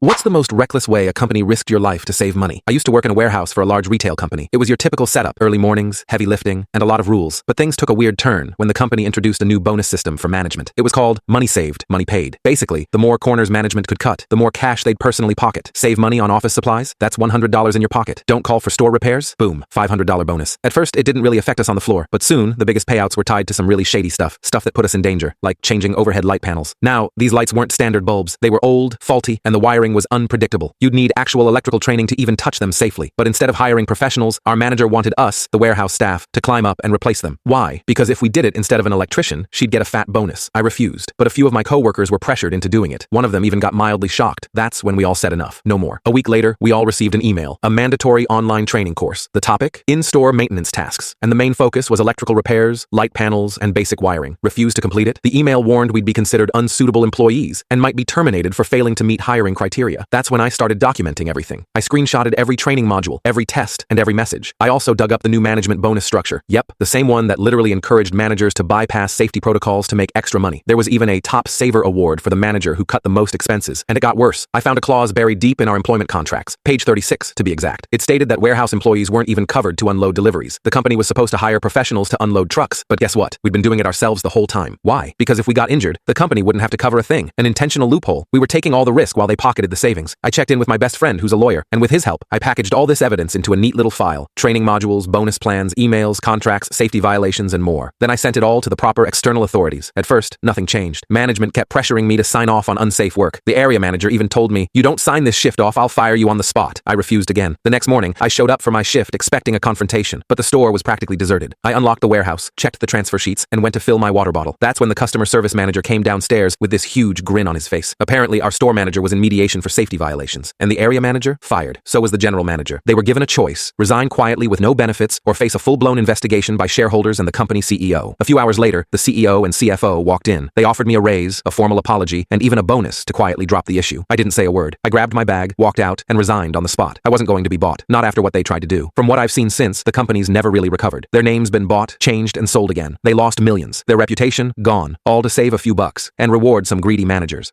What's the most reckless way a company risked your life to save money? I used to work in a warehouse for a large retail company. It was your typical setup, early mornings, heavy lifting, and a lot of rules. But things took a weird turn when the company introduced a new bonus system for management. It was called money saved, money paid. Basically, the more corners management could cut, the more cash they'd personally pocket. Save money on office supplies? That's $100 in your pocket. Don't call for store repairs? Boom, $500 bonus. At first, it didn't really affect us on the floor, but soon, the biggest payouts were tied to some really shady stuff that put us in danger, like changing overhead light panels. Now, these lights weren't standard bulbs. They were old, faulty, and the wiring was unpredictable. You'd need actual electrical training to even touch them safely. But instead of hiring professionals, our manager wanted us, the warehouse staff, to climb up and replace them. Why? Because if we did it instead of an electrician, she'd get a fat bonus. I refused, but a few of my coworkers were pressured into doing it. One of them even got mildly shocked. That's when we all said enough. No more. A week later, we all received an email, a mandatory online training course. The topic? In-store maintenance tasks. And the main focus was electrical repairs, light panels, and basic wiring. Refused to complete it? The email warned we'd be considered unsuitable employees and might be terminated for failing to meet hiring criteria. That's when I started documenting everything. I screenshotted every training module, every test, and every message. I also dug up the new management bonus structure. Yep, the same one that literally encouraged managers to bypass safety protocols to make extra money. There was even a top saver award for the manager who cut the most expenses. And it got worse. I found a clause buried deep in our employment contracts, page 36 to be exact. It stated that warehouse employees weren't even covered to unload deliveries. The company was supposed to hire professionals to unload trucks, but guess what? We'd been doing it ourselves the whole time. Why? Because if we got injured, the company wouldn't have to cover a thing. An intentional loophole. We were taking all the risk while they pocketed the savings. I checked in with my best friend who's a lawyer, and with his help, I packaged all this evidence into a neat little file. Training modules, bonus plans, emails, contracts, safety violations, and more. Then I sent it all to the proper external authorities. At first, nothing changed. Management kept pressuring me to sign off on unsafe work. The area manager even told me, "You don't sign this shift off, I'll fire you on the spot." I refused again. The next morning, I showed up for my shift expecting a confrontation, but the store was practically deserted. I unlocked the warehouse, checked the transfer sheets, and went to fill my water bottle. That's when the customer service manager came downstairs with this huge grin on his face. Apparently, our store manager was in mediation for safety violations, and the area manager fired. So was the general manager. They were given a choice: resign quietly with no benefits or face a full-blown investigation by shareholders and the company CEO. A few hours later, the CEO and CFO walked in. They offered me a raise, a formal apology, and even a bonus to quietly drop the issue. I didn't say a word. I grabbed my bag, walked out, and resigned on the spot. I wasn't going to be bought. Not after what they tried to do. From what I've seen since, the company's never really recovered. Their name's been bought, changed, and sold again. They lost millions. Their reputation, gone. All to save a few bucks and reward some greedy managers.